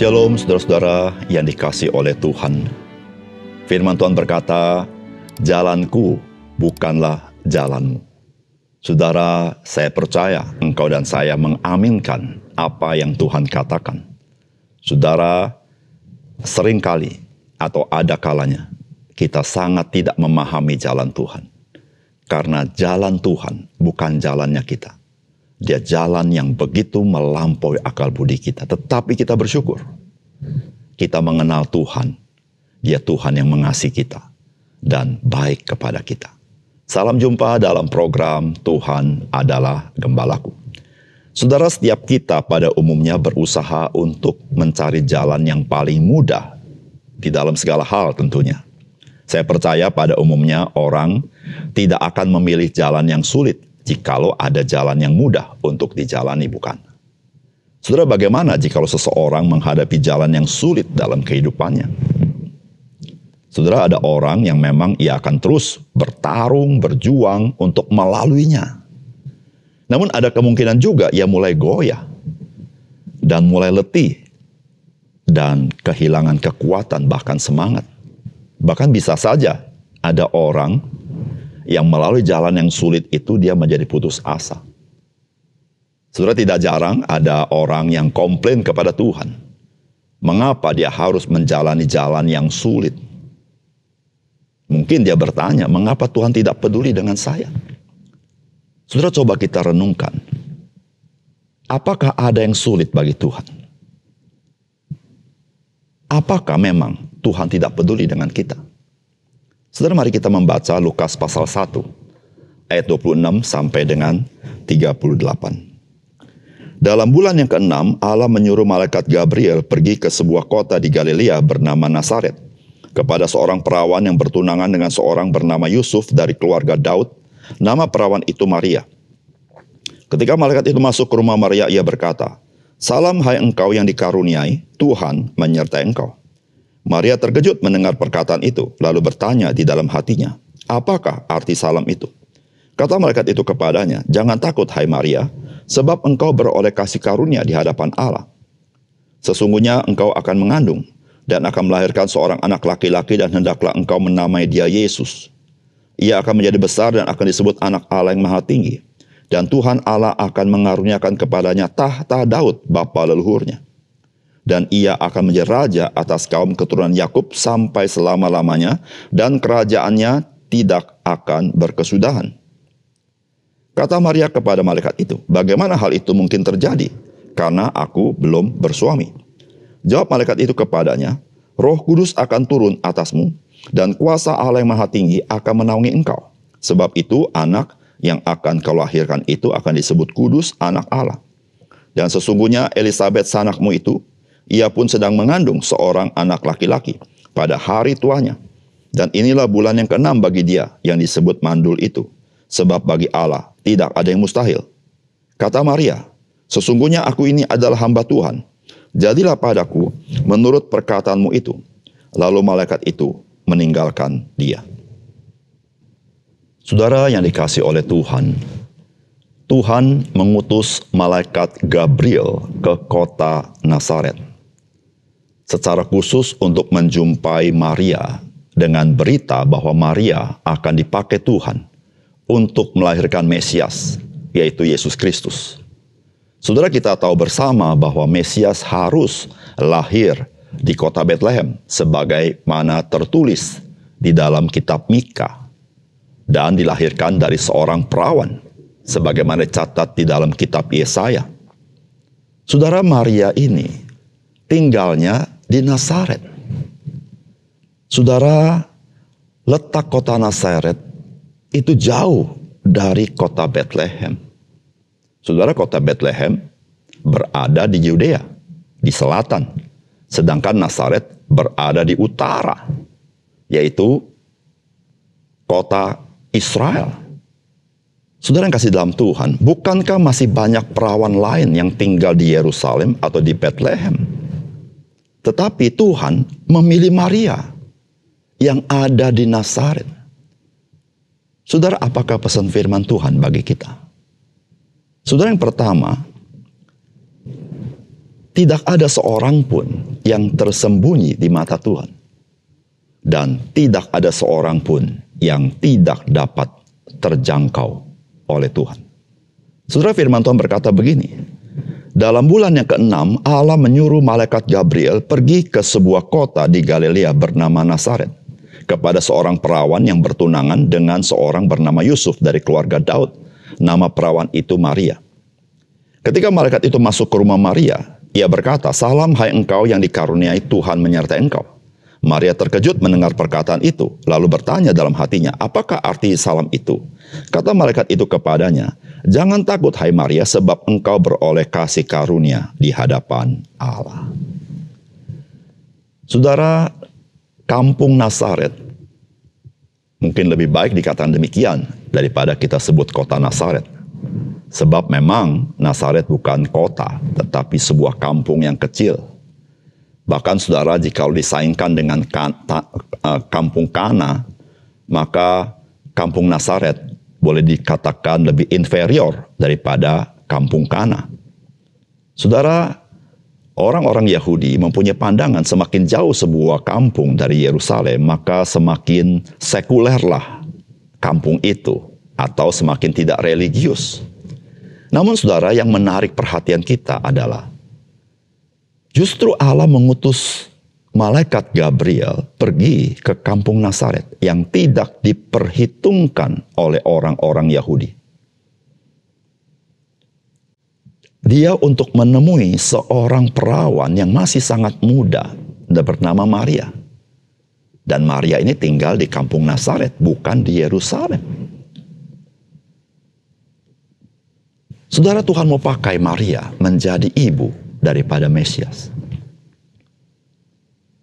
Shalom saudara-saudara yang dikasihi oleh Tuhan. Firman Tuhan berkata, jalanku bukanlah jalanmu. Saudara, saya percaya engkau dan saya mengaminkan apa yang Tuhan katakan. Saudara, seringkali atau ada kalanya kita sangat tidak memahami jalan Tuhan. Karena jalan Tuhan bukan jalannya kita. Dia jalan yang begitu melampaui akal budi kita. Tetapi kita bersyukur. Kita mengenal Tuhan. Dia Tuhan yang mengasihi kita. Dan baik kepada kita. Salam jumpa dalam program Tuhan adalah Gembalaku. Saudara, setiap kita pada umumnya berusaha untuk mencari jalan yang paling mudah. Di dalam segala hal tentunya. Saya percaya pada umumnya orang tidak akan memilih jalan yang sulit. Jikalau ada jalan yang mudah untuk dijalani, bukan? Saudara, bagaimana jikalau seseorang menghadapi jalan yang sulit dalam kehidupannya? Saudara, ada orang yang memang ia akan terus bertarung, berjuang untuk melaluinya. Namun ada kemungkinan juga ia mulai goyah dan mulai letih dan kehilangan kekuatan bahkan semangat. Bahkan bisa saja ada orang yang melalui jalan yang sulit itu dia menjadi putus asa. Saudara, tidak jarang ada orang yang komplain kepada Tuhan. Mengapa dia harus menjalani jalan yang sulit? Mungkin dia bertanya, mengapa Tuhan tidak peduli dengan saya? Saudara, coba kita renungkan. Apakah ada yang sulit bagi Tuhan? Apakah memang Tuhan tidak peduli dengan kita? Saudara, mari kita membaca Lukas pasal 1, ayat 26 sampai dengan 38. Dalam bulan yang ke-6, Allah menyuruh malaikat Gabriel pergi ke sebuah kota di Galilea bernama Nazaret, kepada seorang perawan yang bertunangan dengan seorang bernama Yusuf dari keluarga Daud. Nama perawan itu Maria. Ketika malaikat itu masuk ke rumah Maria, ia berkata, "Salam hai engkau yang dikaruniai, Tuhan menyertai engkau." Maria terkejut mendengar perkataan itu, lalu bertanya di dalam hatinya, apakah arti salam itu? Kata malaikat itu kepadanya, "Jangan takut hai Maria, sebab engkau beroleh kasih karunia di hadapan Allah. Sesungguhnya engkau akan mengandung, dan akan melahirkan seorang anak laki-laki, dan hendaklah engkau menamai dia Yesus. Ia akan menjadi besar dan akan disebut anak Allah yang maha tinggi. Dan Tuhan Allah akan mengaruniakan kepadanya tahta Daud, bapa leluhurnya. Dan ia akan menjadi raja atas kaum keturunan Yakub sampai selama-lamanya, dan kerajaannya tidak akan berkesudahan." Kata Maria kepada malaikat itu, "Bagaimana hal itu mungkin terjadi? Karena aku belum bersuami." Jawab malaikat itu kepadanya, "Roh Kudus akan turun atasmu, dan kuasa Allah yang maha tinggi akan menaungi engkau. Sebab itu anak yang akan kau lahirkan itu akan disebut kudus, anak Allah. Dan sesungguhnya Elisabet sanakmu itu, ia pun sedang mengandung seorang anak laki-laki pada hari tuanya. Dan inilah bulan yang ke-6 bagi dia yang disebut mandul itu. Sebab bagi Allah tidak ada yang mustahil." Kata Maria, "Sesungguhnya aku ini adalah hamba Tuhan. Jadilah padaku menurut perkataanmu itu." Lalu malaikat itu meninggalkan dia. Saudara yang dikasihi oleh Tuhan, Tuhan mengutus malaikat Gabriel ke kota Nazaret secara khusus untuk menjumpai Maria dengan berita bahwa Maria akan dipakai Tuhan untuk melahirkan Mesias, yaitu Yesus Kristus. Saudara, kita tahu bersama bahwa Mesias harus lahir di kota Betlehem sebagaimana tertulis di dalam kitab Mika, dan dilahirkan dari seorang perawan sebagaimana dicatat di dalam kitab Yesaya. Saudara, Maria ini tinggalnya di Nazaret. Saudara, letak kota Nazaret itu jauh dari kota Betlehem. Saudara, kota Betlehem berada di Yudea, di selatan. Sedangkan Nazaret berada di utara, yaitu kota Israel. Saudara yang kasih dalam Tuhan, bukankah masih banyak perawan lain yang tinggal di Yerusalem atau di Betlehem? Tetapi Tuhan memilih Maria yang ada di Nazaret. Saudara, apakah pesan firman Tuhan bagi kita? Saudara, yang pertama, Tidak ada seorang pun yang tersembunyi di mata Tuhan. Dan tidak ada seorang pun yang tidak dapat terjangkau oleh Tuhan. Saudara, firman Tuhan berkata begini. Dalam bulan yang ke-6, Allah menyuruh malaikat Gabriel pergi ke sebuah kota di Galilea bernama Nazaret, kepada seorang perawan yang bertunangan dengan seorang bernama Yusuf dari keluarga Daud. Nama perawan itu Maria. Ketika malaikat itu masuk ke rumah Maria, ia berkata, "Salam hai engkau yang dikaruniai Tuhan menyertai engkau." Maria terkejut mendengar perkataan itu, lalu bertanya dalam hatinya, "Apakah arti salam itu?" Kata malaikat itu kepadanya, "Jangan takut hai Maria, sebab engkau beroleh kasih karunia di hadapan Allah." Saudara, kampung Nazaret mungkin lebih baik dikatakan demikian daripada kita sebut kota Nazaret. Sebab memang Nazaret bukan kota, tetapi sebuah kampung yang kecil. Bahkan saudara, jika disaingkan dengan kampung Kana, maka kampung Nazaret boleh dikatakan lebih inferior daripada kampung Kana. Saudara, orang-orang Yahudi mempunyai pandangan semakin jauh sebuah kampung dari Yerusalem, maka semakin sekulerlah kampung itu, atau semakin tidak religius. Namun saudara, yang menarik perhatian kita adalah justru Allah mengutus malaikat Gabriel pergi ke kampung Nazaret yang tidak diperhitungkan oleh orang-orang Yahudi. Dia untuk menemui seorang perawan yang masih sangat muda bernama Maria. Dan Maria ini tinggal di kampung Nazaret, bukan di Yerusalem. Saudara, Tuhan mau pakai Maria menjadi ibu daripada Mesias.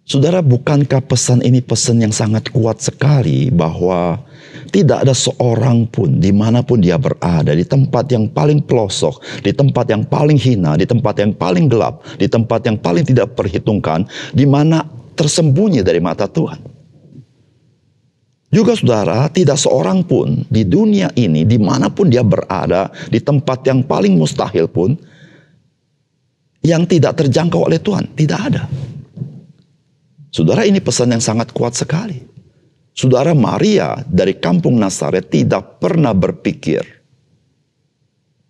Saudara, bukankah pesan ini pesan yang sangat kuat sekali bahwa tidak ada seorang pun dimanapun dia berada, di tempat yang paling pelosok, di tempat yang paling hina, di tempat yang paling gelap, di tempat yang paling tidak perhitungkan, di mana tersembunyi dari mata Tuhan. Juga saudara, tidak seorang pun di dunia ini, dimanapun dia berada, di tempat yang paling mustahil pun, yang tidak terjangkau oleh Tuhan. Tidak ada. Saudara, ini pesan yang sangat kuat sekali. Saudara, Maria dari kampung Nazaret tidak pernah berpikir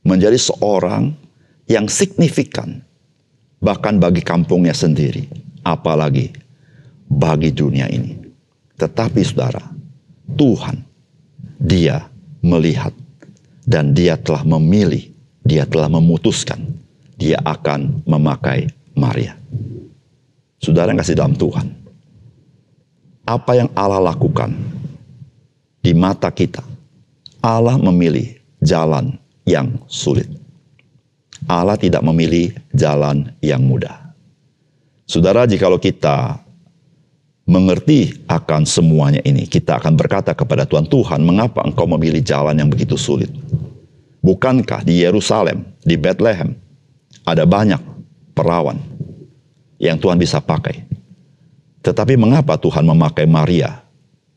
menjadi seorang yang signifikan, bahkan bagi kampungnya sendiri, apalagi bagi dunia ini. Tetapi saudara, Tuhan, dia melihat dan dia telah memilih, dia telah memutuskan, dia akan memakai Maria. Saudara yang kasih dalam Tuhan, apa yang Allah lakukan di mata kita, Allah memilih jalan yang sulit. Allah tidak memilih jalan yang mudah. Saudara, jikalau kita mengerti akan semuanya ini, kita akan berkata kepada Tuhan, "Tuhan, mengapa engkau memilih jalan yang begitu sulit? Bukankah di Yerusalem, di Bethlehem, ada banyak perawan yang Tuhan bisa pakai? Tetapi mengapa Tuhan memakai Maria,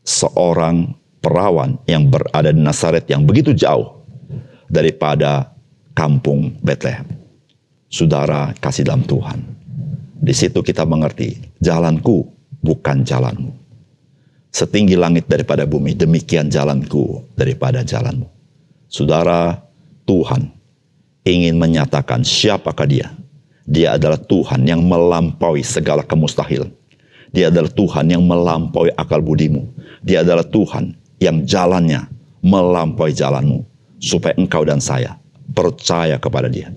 seorang perawan yang berada di Nazaret yang begitu jauh daripada kampung Bethlehem?" Saudara kasih dalam Tuhan, di situ kita mengerti, jalanku bukan jalanmu. Setinggi langit daripada bumi, demikian jalanku daripada jalanmu. Saudara, Tuhan ingin menyatakan siapakah dia. Dia adalah Tuhan yang melampaui segala kemustahilan. Dia adalah Tuhan yang melampaui akal budimu. Dia adalah Tuhan yang jalannya melampaui jalanmu. Supaya engkau dan saya percaya kepada dia.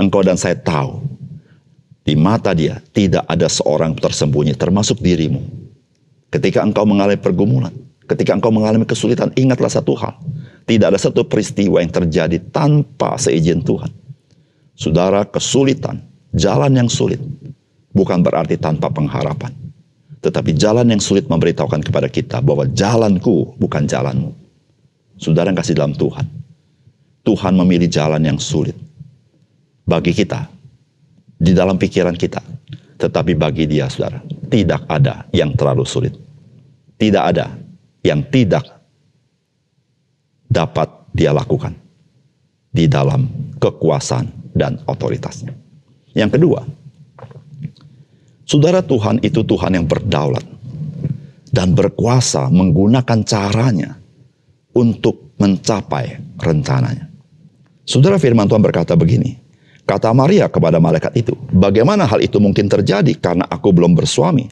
Engkau dan saya tahu, di mata dia tidak ada seorang tersembunyi, termasuk dirimu. Ketika engkau mengalami pergumulan, ketika engkau mengalami kesulitan, ingatlah satu hal. Tidak ada satu peristiwa yang terjadi tanpa seizin Tuhan. Saudara, kesulitan, jalan yang sulit, bukan berarti tanpa pengharapan. Tetapi jalan yang sulit memberitahukan kepada kita bahwa jalanku bukan jalanmu. Saudara yang kasih dalam Tuhan, Tuhan memilih jalan yang sulit bagi kita, di dalam pikiran kita. Tetapi bagi dia, saudara, tidak ada yang terlalu sulit. Tidak ada yang tidak dapat dia lakukan di dalam kekuasaan dan otoritasnya. Yang kedua, saudara, Tuhan itu Tuhan yang berdaulat dan berkuasa menggunakan caranya untuk mencapai rencananya. Saudara, firman Tuhan berkata begini, kata Maria kepada malaikat itu, bagaimana hal itu mungkin terjadi karena aku belum bersuami?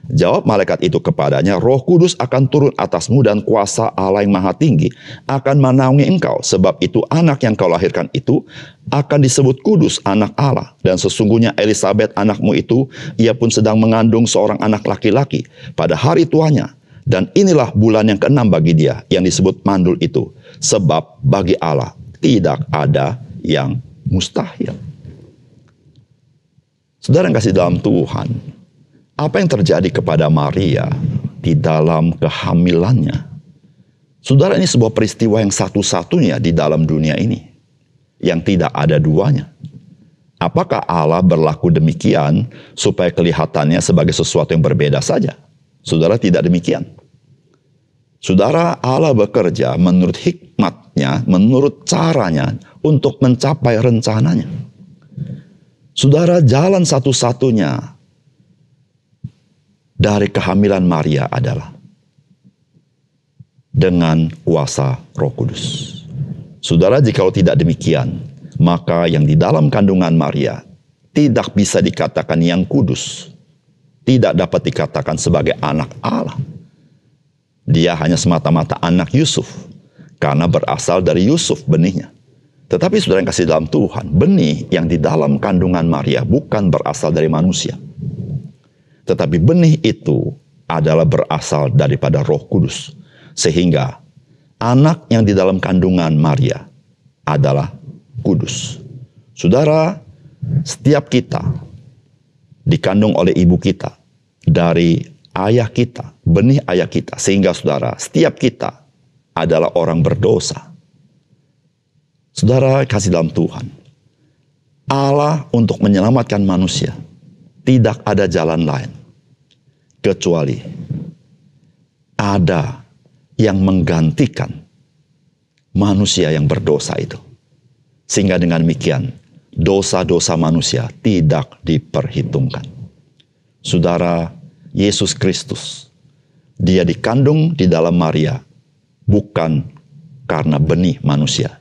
Jawab malaikat itu kepadanya, Roh Kudus akan turun atasmu dan kuasa Allah yang Maha Tinggi akan menaungi engkau. Sebab itu anak yang kau lahirkan itu akan disebut kudus, anak Allah. Dan sesungguhnya Elisabet anakmu itu, ia pun sedang mengandung seorang anak laki-laki pada hari tuanya. Dan inilah bulan yang ke-6 bagi dia yang disebut mandul itu. Sebab bagi Allah tidak ada yang mustahil. Saudara yang kasih dalam Tuhan, apa yang terjadi kepada Maria di dalam kehamilannya? Saudara, ini sebuah peristiwa yang satu-satunya di dalam dunia ini, yang tidak ada duanya. Apakah Allah berlaku demikian supaya kelihatannya sebagai sesuatu yang berbeda saja? Saudara, tidak demikian. Saudara, Allah bekerja menurut hikmatnya, menurut caranya untuk mencapai rencananya. Saudara, jalan satu-satunya dari kehamilan Maria adalah dengan kuasa Roh Kudus. Saudara, jikalau tidak demikian, maka yang di dalam kandungan Maria tidak bisa dikatakan yang kudus, tidak dapat dikatakan sebagai anak Allah. Dia hanya semata-mata anak Yusuf, karena berasal dari Yusuf benihnya. Tetapi saudara yang kasih dalam Tuhan, benih yang di dalam kandungan Maria bukan berasal dari manusia. Tetapi benih itu adalah berasal daripada Roh Kudus. Sehingga anak yang di dalam kandungan Maria adalah kudus. Saudara, setiap kita dikandung oleh ibu kita, dari ayah kita, benih ayah kita. Sehingga saudara, setiap kita adalah orang berdosa. Saudara kasih dalam Tuhan, Allah untuk menyelamatkan manusia, tidak ada jalan lain kecuali ada yang menggantikan manusia yang berdosa itu. Sehingga dengan demikian, dosa-dosa manusia tidak diperhitungkan. Saudara, Yesus Kristus, dia dikandung di dalam Maria, bukan karena benih manusia,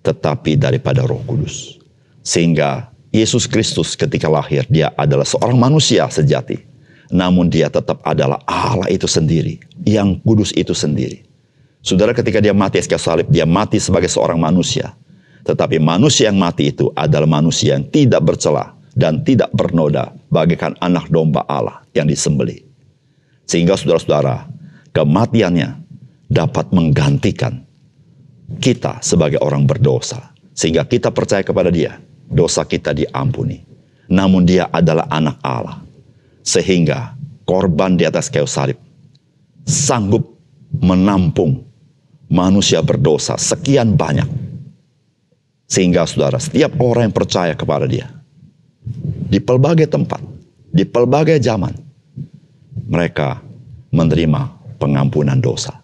tetapi daripada Roh Kudus. Sehingga Yesus Kristus ketika lahir, dia adalah seorang manusia sejati. Namun dia tetap adalah Allah itu sendiri, yang kudus itu sendiri. Saudara, ketika dia mati di kayu salib, dia mati sebagai seorang manusia. Tetapi manusia yang mati itu adalah manusia yang tidak bercela dan tidak bernoda, bagaikan anak domba Allah yang disembelih. Sehingga saudara-saudara, kematiannya dapat menggantikan kita sebagai orang berdosa. Sehingga kita percaya kepada dia, dosa kita diampuni. Namun dia adalah anak Allah. Sehingga korban di atas kayu salib sanggup menampung manusia berdosa sekian banyak. Sehingga saudara, setiap orang yang percaya kepada dia, di pelbagai tempat, di pelbagai zaman, mereka menerima pengampunan dosa.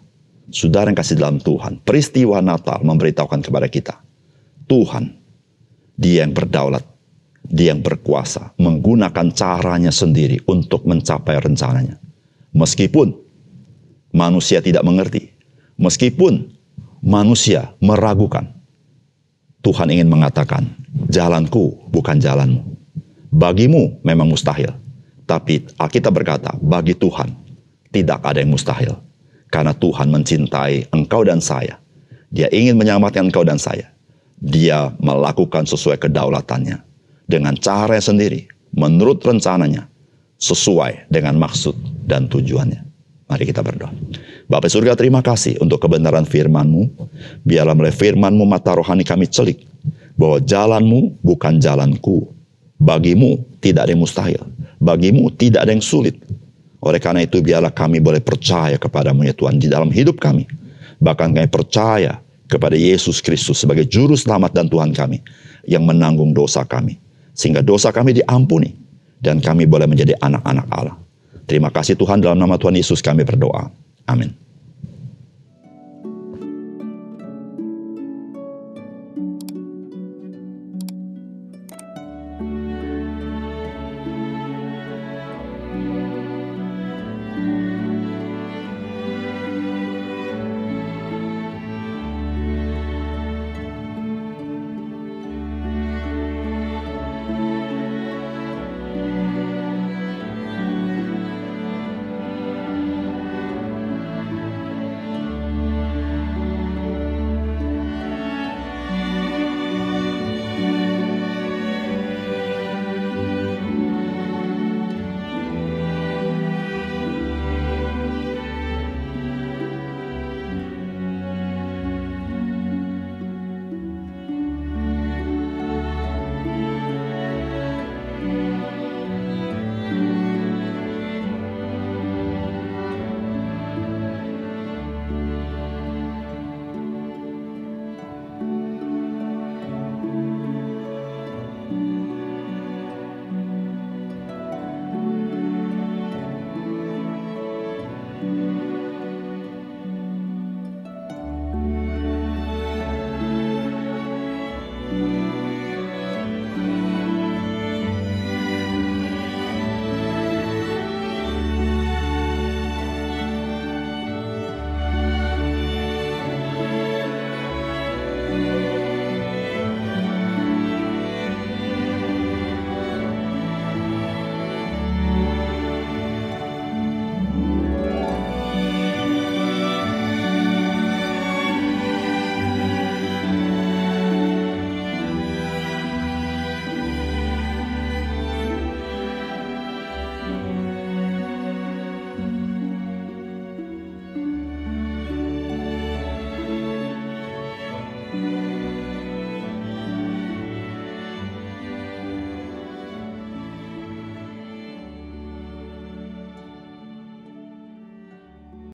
Saudara yang kasih dalam Tuhan, peristiwa Natal memberitahukan kepada kita, Tuhan, dia yang berdaulat, dia yang berkuasa, menggunakan caranya sendiri untuk mencapai rencananya. Meskipun manusia tidak mengerti, meskipun manusia meragukan, Tuhan ingin mengatakan, jalanku bukan jalanmu. Bagimu memang mustahil, tapi Alkitab berkata, bagi Tuhan tidak ada yang mustahil. Karena Tuhan mencintai engkau dan saya. Dia ingin menyelamatkan engkau dan saya. Dia melakukan sesuai kedaulatannya, dengan cara sendiri, menurut rencananya, sesuai dengan maksud dan tujuannya. Mari kita berdoa. Bapa surga, terima kasih untuk kebenaran firman-Mu. Biarlah melalui firman-Mu mata rohani kami celik, bahwa jalan-Mu bukan jalanku. Bagimu tidak ada yang mustahil. Bagimu tidak ada yang sulit. Oleh karena itu biarlah kami boleh percaya kepada-Mu ya Tuhan di dalam hidup kami. Bahkan kami percaya kepada Yesus Kristus sebagai juru selamat dan Tuhan kami yang menanggung dosa kami. Sehingga dosa kami diampuni dan kami boleh menjadi anak-anak Allah. Terima kasih Tuhan, dalam nama Tuhan Yesus kami berdoa. Amin.